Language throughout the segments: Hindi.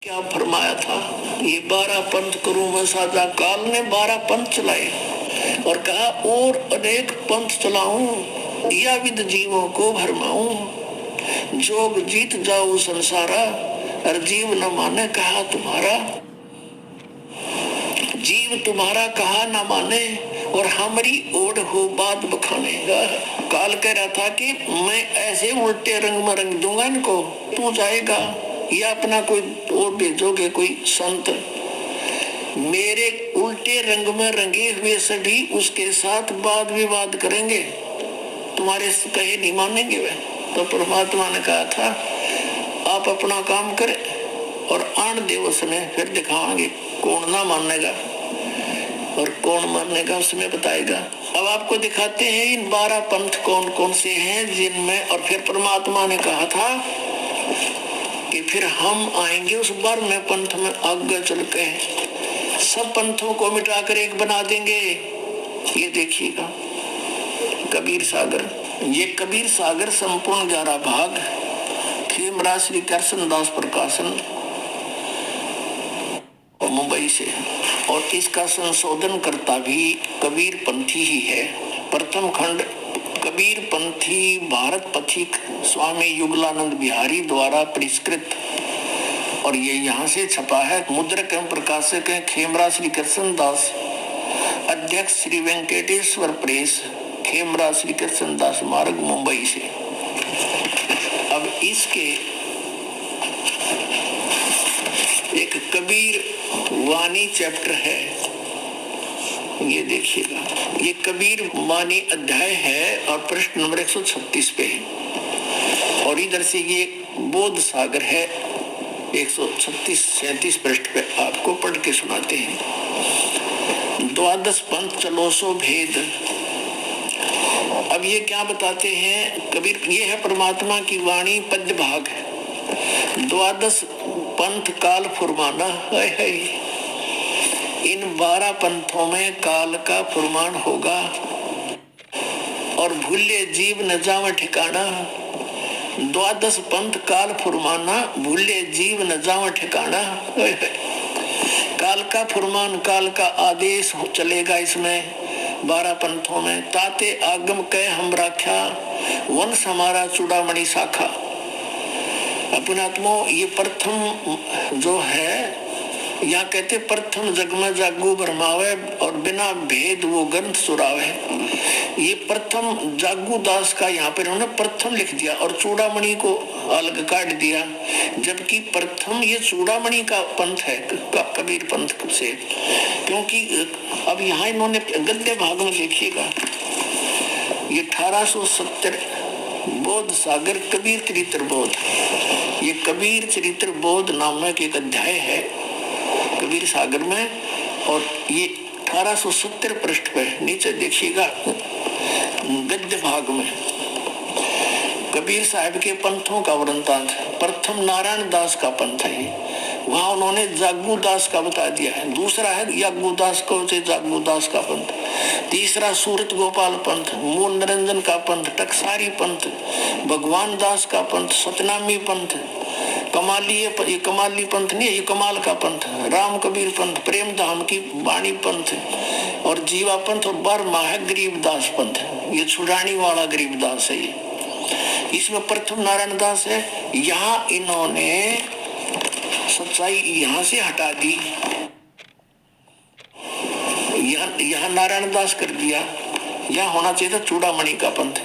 क्या फरमाया था, ये 12 पंथ करूं मैं साजा। काल ने 12 पंथ चलाए और कहा और अनेक पंथ चलाऊं, या विद जीवों को भरमाऊं। जोग जीत जाऊं संसारा, और जीव न माने कहा तुम्हारा। जीव तुम्हारा कहा न माने, और हमारी ओढ़ हो बात बखाने। काल कह रहा था कि मैं ऐसे उल्टे रंग में रंग दूंगा इनको, तू जाएगा या अपना कोई और भेजोगे कोई संत, मेरे उल्टे रंग में रंगे हुए सभी उसके साथ वाद विवाद करेंगे, तुम्हारे कहे नहीं मानेंगे वे। तो परमात्मा ने कहा था आप अपना काम करें और आन दिवस में फिर दिखाएंगे कौन ना मानेगा और कौन मानेगा, उसमें बताएगा। अब आपको दिखाते हैं इन 12 पंथ कौन कौन से हैं जिनमें, और फिर परमात्मा ने कहा था कि फिर हम आएंगे उस बार में पंथ में आगे चल के सब पंथों को मिटाकर एक बना देंगे। ये देखिएगा कबीर सागर, ये कबीर सागर संपूर्ण 11 भाग, खेमराज श्री कृष्ण दास प्रकाशन और मुंबई से, और इसका संशोधन करता भी कबीर पंथी ही है। प्रथम खंड कबीर पंथी भारत पथिक स्वामी युगलानंद बिहारी द्वारा परिष्कृत, और ये यहाँ से छपा है। मुद्रक एवं प्रकाशक है खेमराज श्री कृष्ण दास, अध्यक्ष श्री वेंकटेश्वर प्रेस, खेमराज श्री कृष्ण दास मार्ग मुंबई से। अब इसके एक कबीर वाणी चैप्टर है, ये देखिएगा। ये कबीर वाणी अध्याय है और प्रश्न नंबर 136 पे है, और इधर से ये बोध सागर है 136-37 पृष्ठ पे। आपको पढ़ के सुनाते हैं। द्वादश पंथ चलो सो भेद। अब ये क्या बताते हैं कबीर, ये है परमात्मा की वाणी पद्य भाग है। द्वादश पंथ काल फुरमाना है, इन 12 पंथों में काल का फुरमान होगा, और भूले जीव न जावे ठिकाना। द्वादश पंथ काल फुरमाना, भूले जीव न जावे ठिकाना। काल का फुरमान, काल का आदेश चलेगा इसमें 12 पंथों में। ताते आगम कह हम राख्या, वंश हमारा चूड़ामणि शाखा। अपनात्मो ये प्रथम जो है, या कहते प्रथम जग में जागू भरमावे, और बिना भेद वो ग्रंथ सुरावे। ये प्रथम जागू दास का यहाँ पर उन्होंने प्रथम लिख दिया और चूड़ामणि को अलग काट दिया, जबकि प्रथम ये चूड़ामणि का पंथ है कबीर पंथ से। क्योंकि अब यहाँ इन्होंने गद्य भाग में देखिएगा, ये 1870 बोध सागर कबीर चरित्र बोध, ये कबीर चरित्र बोध नामक एक अध्याय है कबीर सागर में, और ये 1870 पृष्ठ पे नीचे देखिएगा गद्य भाग में कबीर साहब के पंथों का वृंतांत। प्रथम नारायण दास का पंथ है, वहां उन्होंने जागू दास का बता दिया है। दूसरा है यागू दास को जागू दास का पंथ। तीसरा सूरत गोपाल पंथ, मूल निरंजन का पंथ, टकसारी पंथ, भगवान दास का पंथ, सतनामी पंथ, कमाली, ये कमाली पंथ नहीं, ये कमाल का पंथ, राम कबीर पंथ, प्रेम धाम की वाणी पंथ, और जीवा पंथ, और 12वां है गरीबदास पंथ, ये छुड़ानी वाला गरीबदास है। ये इसमें प्रथम नारायण दास है। यहाँ इन्होंने सच्चाई यहाँ से हटा दी, यहाँ नारायण दास कर दिया। यहाँ होना चाहिए था चूड़ामणि का पंथ,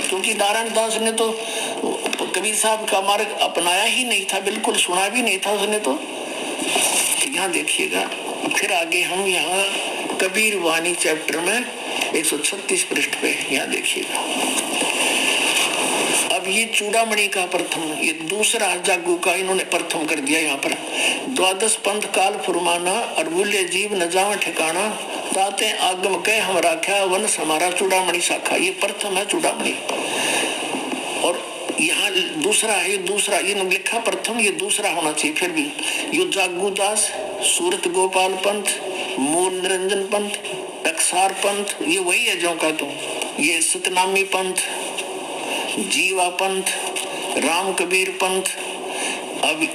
क्योंकि नारायण दास ने तो कबीर साहब का मार्ग अपनाया ही नहीं था, बिल्कुल सुना भी नहीं था उसने तो। यहाँ देखिएगा फिर आगे हम यहाँ कबीर वाणी चैप्टर में 136 पृष्ठ पे यहाँ देखिएगा। अब ये चूड़ामणि का प्रथम, ये दूसरा जागू का इन्होंने प्रथम कर दिया यहाँ पर। द्वादश पंथ काल फुरमाना, और भूले जीव न जावे ठिकाना। ताते आगम कह हम राख्या, वंश हमारा चूड़ामणि शाखा। ये प्रथम है चूड़ामणि, और यहाँ दूसरा है, दूसरा ये लिखा प्रथम, ये दूसरा होना चाहिए। फिर भी ये जागू दास, सूरत गोपाल पंथ, मूल निरंजन पंथ, टकसार पंथ, ये वही है जो का तो। ये सतनामी पंथ, जीवा पंथ, राम कबीर पंथ, अब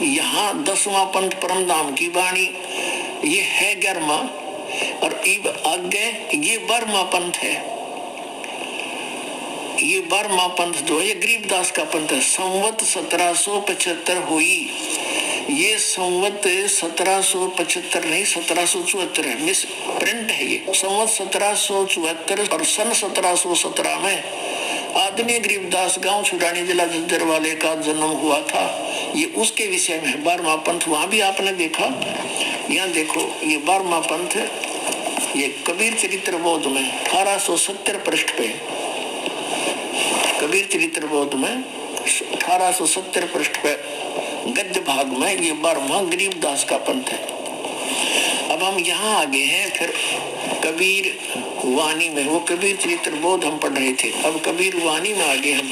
यहाँ 10वां पंथ परम धाम की वाणी, ये है 11वां, और आगे ये 12वां पंथ है। ये 12वां पंथ जो है ये गरीबदास का पंथ है। संवत 1775 हुई, ये संवत 1775 नहीं 1774 है, मिस प्रिंट है ये। संवत 1774 और सन 1717 में आदरणीय गरीबदास गांव छुड़ानी जिला झज्जर वाले का जन्म हुआ था। ये उसके विषय में 12वां पंथ, वहां भी आपने देखा। यहाँ देखो ये 12वां पंथ, ये कबीर चरित्र बोध में 1870 पृष्ठ पे, कबीर चरित्र बोध में 1870 पृष्ठ पे गद्य भाग में ये 12वां गरीबदास का पंथ है। अब हम यहाँ आगे हैं फिर कबीर वाणी में, वो कबीर चरित्र बोध हम पढ़ रहे थे, अब कबीर वाणी में आगे हम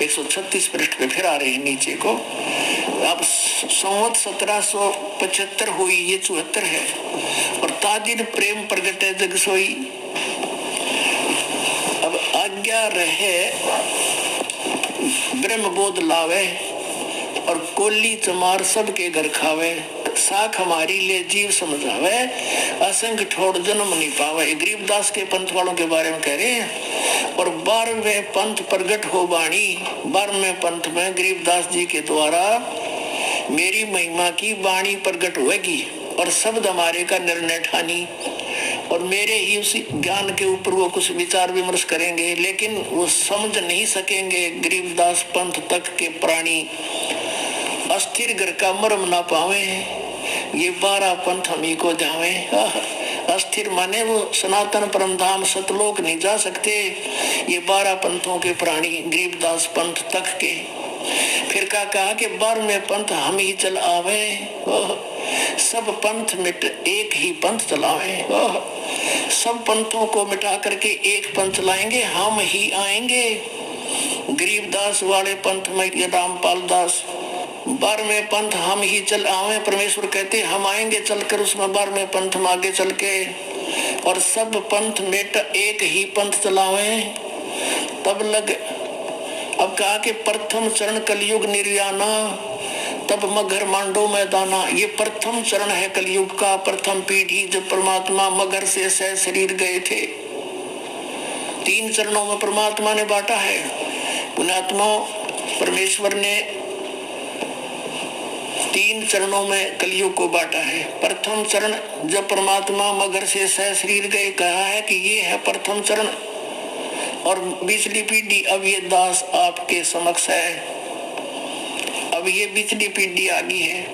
136 पृष्ठ पे फिर आ रहे हैं नीचे को। अब संवत 1775 हुई, ये 74 है। और तादिर प्रेम प्रगटे जग सोई, अब आज्ञा रहे ब्रह्म बोध लावे, और कोली चमार सबके घर खावे, साख हमारी ले जीव समझावे, असंख्य ठोड़ जन्म नहीं पावे। गरीबदास के पंथ वालों के बारे में कह रहे हैं। और 12वें पंथ प्रगट हो वाणी, 12वें पंथ में गरीबदास जी के द्वारा मेरी महिमा की वाणी प्रगट होगी, और शब्द हमारे का निर्णय ठानी, और मेरे ही उसी ज्ञान के ऊपर वो कुछ विचार विमर्श करेंगे, लेकिन वो समझ नहीं सकेंगे गरीबदास पंथ तक के प्राणी, अस्थिर घर का मर्म ना पावे, ये 12 पंथ हम ही को जावे। अस्थिर माने वो सनातन परम धाम सतलोक नहीं जा सकते, ये 12 पंथों के प्राणी गरीबदास पंथ तक के। फिर का कहा कि 12वें पंथ हम ही चल आवे, सब पंथ मिट एक ही पंथ चलावे। सब पंथों को मिटा करके एक पंथ चलाएंगे, हम ही आएंगे। गरीबदास वाले पंथ में ये रामपाल दास, 12वें पंथ हम ही चल आवे, परमेश्वर कहते हम आएंगे चलकर उसमें 12वें पंथ में आगे चल के, और सब पंथ मिट एक ही पंथ चलावे। तब लग, अब कहा कि प्रथम चरण कलयुग निर्याना, तब मगर मांडो मैदाना। ये प्रथम चरण है कलयुग का, प्रथम पीढ़ी जब परमात्मा मगर से सह शरीर गए थे। 3 चरणों में परमात्मा ने बांटा है। पुण्यात्मा परमेश्वर ने 3 चरणों में कलयुग को बांटा है। प्रथम चरण जब परमात्मा मगर से सह शरीर गए, कहा है कि ये है प्रथम चरण, और बिचली पीढ़ी अब ये दास आपके समक्ष है। अब ये बिचली पीढ़ी आ गई है,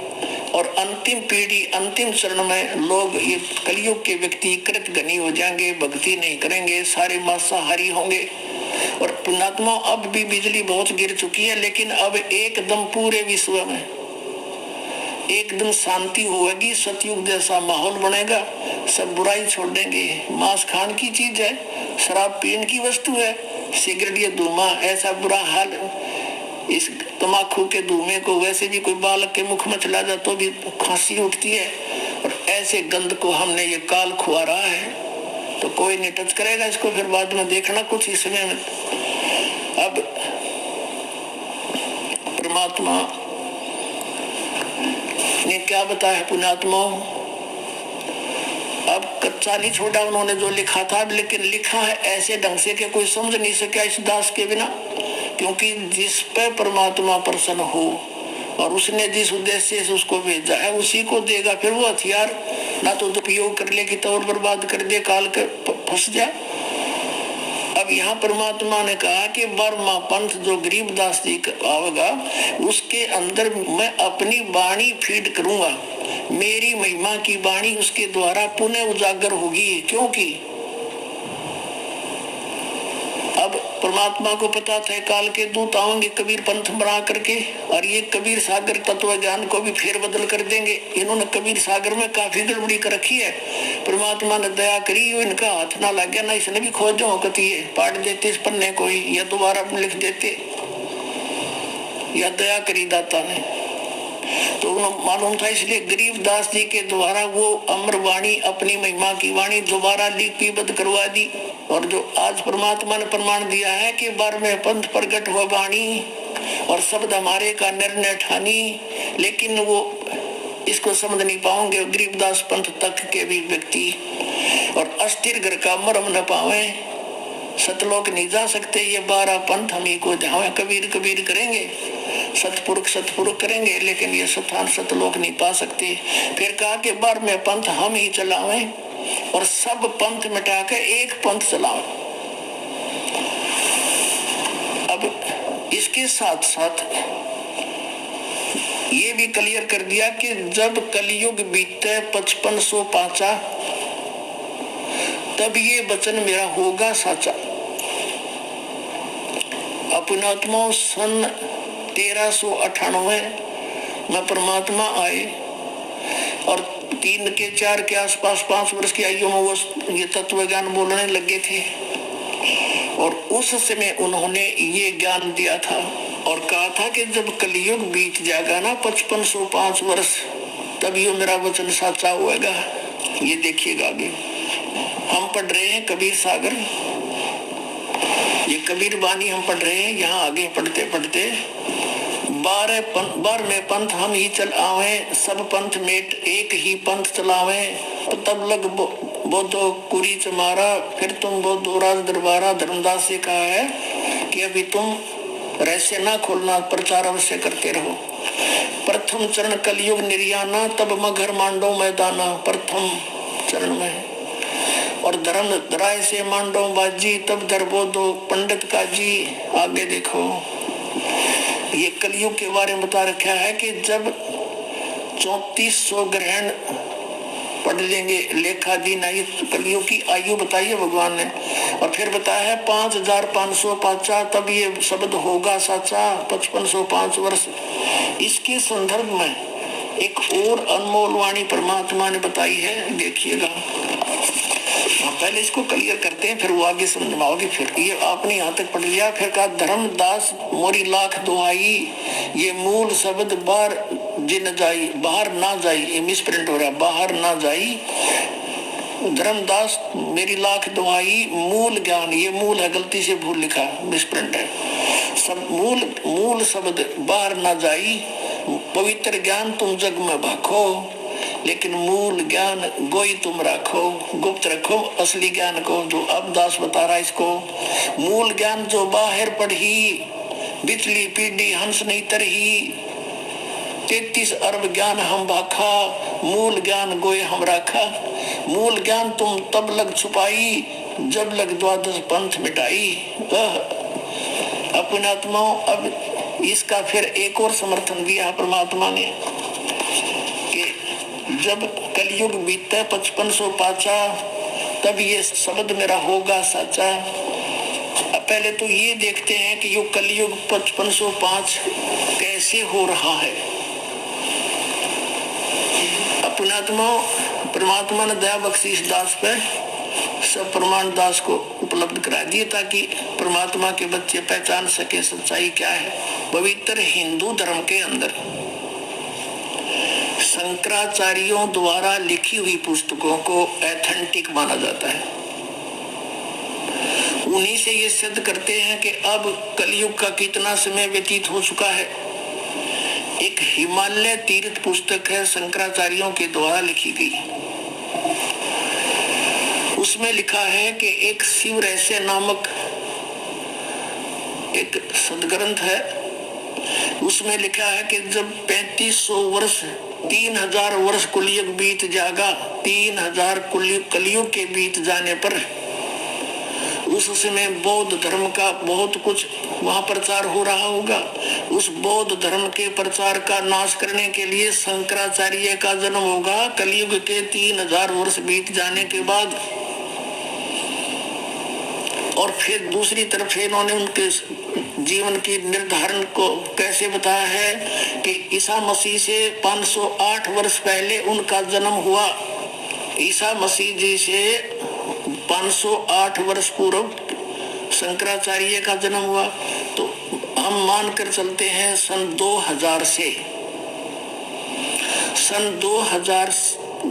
और अंतिम पीढ़ी अंतिम चरण में लोग, ये कलयुग के व्यक्ति कृतघ्नी हो जाएंगे, भक्ति नहीं करेंगे, सारे मांसाहारी होंगे। और पुण्यात्मा अब भी बिजली बहुत गिर चुकी है, लेकिन अब एकदम पूरे विश्व में एकदम शांति होगी, सतयुग जैसा माहौल बनेगा, सब बुराई छोड़ देंगे। मांस खान की चीज है, शराब पीने की वस्तु है, सिगरेट ये धुआं, ऐसा बुरा हाल। इस तम्बाकू के धुएं को वैसे भी कोई बालक के मुख में चला जाए तो भी खांसी उठती है, और ऐसे गंध को हमने ये काल खुआ रहा है, तो कोई नहीं टच करेगा इसको। फिर बाद में देखना कुछ इसमें। अब परमात्मा ने क्या बताया पुण्यात्मा, अब कच्चा नहीं छोड़ा उन्होंने जो लिखा था, लेकिन लिखा है ऐसे ढंग से कि कोई समझ नहीं सका इस दास के बिना। क्योंकि जिस पे परमात्मा प्रसन्न हो और उसने जिस उद्देश्य से उसको भेजा है उसी को देगा। फिर वो हथियार ना तो उपयोग कर ले कि तौर बर्बाद कर दे, काल कर फंस जा। अब यहाँ परमात्मा ने कहा कि 12वां पंथ जो गरीबदास जी का आवेगा, उसके अंदर मैं अपनी वाणी फीड करूंगा, मेरी महिमा की वाणी उसके द्वारा पुनः उजागर होगी। क्योंकि अब परमात्मा को पता था काल के दूत आएंगे कबीर पंथ बना करके, और ये कबीर सागर तत्व ज्ञान को भी फेर बदल कर देंगे। इन्होंने कबीर सागर में काफी गड़बड़ी कर रखी है, परमात्मा ने दया करी, इनका हाथ ना लग गया, ना इसने भी खोजो कती है, पाट देते इस पन्ने को ही, या दोबारा लिख देते, या दया करी दाता ने। तो मालूम था, इसलिए गरीबदास जी के द्वारा वो अमर वाणी, अपनी महिमा की वाणी दोबारा लिपिबद्ध करवा दी। और जो आज परमात्मा ने प्रमाण दिया है कि 12वें पंथ प्रगट हुआ वाणी, और शब्द हमारे का निर्णय ठानी, लेकिन वो इसको समझ नहीं पाओगे गरीबदास पंथ तक के भी व्यक्ति। और अस्थिर घर का मरम न पावे, सतलोक नहीं जा सकते। ये 12 पंथ हम ही को ध्यान कबीर कबीर करेंगे, सतपुरुष सतपुरुष करेंगे, लेकिन ये स्थान सतलोक नहीं पा सकते। फिर कहा कि 12वें पंथ हम ही चलावें और सब पंथ मिटा के एक पंथ चलावें। अब इसके साथ साथ ये भी क्लियर कर दिया कि जब कलयुग बीते 5500 पाचा, तब ये वचन मेरा होगा साचा। अपनात्मा सन 1398 में परमात्मा आए और 3 के 4 के आसपास 5 वर्ष की आयु में वो ये तत्व ज्ञान बोलने लगे थे। और उस समय उन्होंने ये ज्ञान दिया था और कहा था कि जब कलयुग बीत जाएगा ना 5505 वर्ष, तब ये मेरा वचन साचा होगा। ये देखिएगा आगे हम पढ़ रहे हैं कबीर सागर, ये कबीर बानी हम पढ़ रहे हैं। यहाँ आगे पढ़ते पढ़ते 12वें पंथ हम ही चल आवे, सब पंथ मेट एक ही पंथ चलावे। तब लग बोधो कुरी चमारा, फिर तुम बोधो राज दरबारा। धर्मदास से कहा है कि अभी तुम रहस्य ना खोलना, प्रचार अवश्य करते रहो। प्रथम चरण कलयुग निर्याना, तब मगर मांडो मैदाना। प्रथम चरण में और धर्म राय से मांडो बाजी, तब दरबो दो पंडित का जी। आगे देखो ये कलयुग के बारे में बता रखा है कि जब 3400 ग्रहण पढ़ लेंगे लेखा दिन आई, कलयुग की आयु बताइए भगवान ने। और फिर बताया है 5500 पाचा, तब ये शब्द होगा साचा। 5505 वर्ष। इसके संदर्भ में एक और अनमोल वाणी परमात्मा ने बताई है, देखिएगा। पहले इसको क्लियर करते हैं, फिर वो आगे समझाओगे। फिर ये आपने यहाँ तक पढ़ लिया। फिर कहा धर्मदास मोरी लाख दुहाई, ये मूल शब्द बाहर जिन जाई, बाहर ना जाई। ये मिसप्रिंट हो रहा है, बाहर ना जाई। धर्मदास मेरी लाख दुहाई, मूल ज्ञान, ये मूल है, गलती से भूल लिखा, मिसप्रिंट है। सब मूल शब्द बाहर ना जाई। पवित्र ज्ञान तुम जग में भाखो, लेकिन मूल ज्ञान गोई तुम रखो, गुप्त रखो असली ज्ञान को। जो अब दास बता रहा है इसको, मूल ज्ञान जो बाहर पढ़ी, बिचली पीढ़ी हंस नहीं तरही। 33 अरब ज्ञान हम भाखा, मूल ज्ञान गोए हम राखा। मूल ज्ञान तुम तब लग छुपाई, जब लग 12 पंथ मिटाई। अपने आत्माओं, अब इसका फिर एक और समर्थन दिया परमात्मा ने कि जब कलयुग बीते 5500 पाचा, तब ये शब्द मेरा होगा साचा। पहले तो ये देखते हैं कि ये कलयुग 5505 कैसे हो रहा है। अपनात्मा परमात्मा ने दया बख्शी इस दास पे, सब प्रमाण दास को उपलब्ध करा दिए ताकि परमात्मा के बच्चे पहचान सके सच्चाई क्या है। पवित्र हिंदू धर्म के अंदर शंकराचार्यों द्वारा लिखी हुई पुस्तकों को ऑथेंटिक माना जाता है। उन्हीं से ये सिद्ध करते हैं कि अब कलयुग का कितना समय व्यतीत हो चुका है। एक हिमालय तीर्थ पुस्तक है, शंकराचार्यों के द्वारा लिखी गई। उसमें लिखा है कि एक शिव रहस्य नामक एक सदग्रंथ है। उसमें लिखा है कि जब 3500 वर्ष 3000 वर्ष कलयुग बीत जाएगा, 3000 कलयुग के बीत जाने पर उस समय बौद्ध धर्म का बहुत कुछ वहां प्रचार हो रहा होगा। उस बौद्ध धर्म के प्रचार का नाश करने के लिए शंकराचार्य का जन्म होगा कलयुग के 3000 वर्ष बीत जाने के बाद। और फिर दूसरी तरफ इन्होंने उनके जीवन की निर्धारण को कैसे बताया है कि ईसा मसीह से 508 वर्ष पहले उनका जन्म हुआ। ईसा मसीह जी से 508 वर्ष पूर्व शंकराचार्य का जन्म हुआ। तो हम मानकर चलते हैं सन 2000 से, सन 2000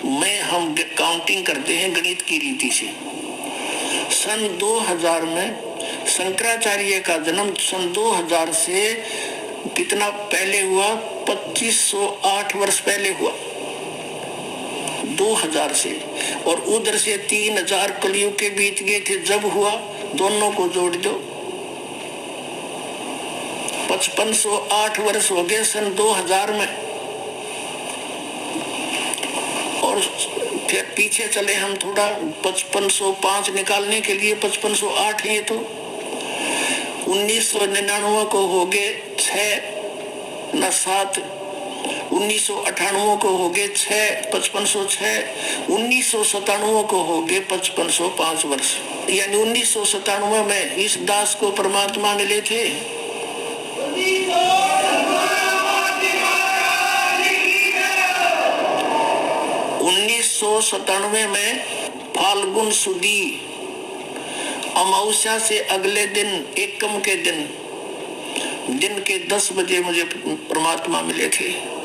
में हम काउंटिंग करते हैं गणित की रीति से। सन 2000 में शंकराचार्य का जन्म सन 2000 से कितना पहले हुआ? 2508 वर्ष पहले हुआ, 2000 से, और उधर से 3000 कलयुग के बीत गए थे जब हुआ। दोनों को जोड़ दो, 5508 वर्ष हो गए सन 2000 में। और फिर पीछे चले हम थोड़ा, 5505 निकालने के लिए 5508 है। तो 1999 को हो गए 6 न 7, 1998 को हो गए 6, 5506, 1997 को हो गए 5505 वर्ष। यानी 1997 में इस दास को परमात्मा मिले थे। 1997 में फाल्गुन सुदी अमावस्या से अगले दिन, एकम के दिन के 10 बजे मुझे परमात्मा मिले थे।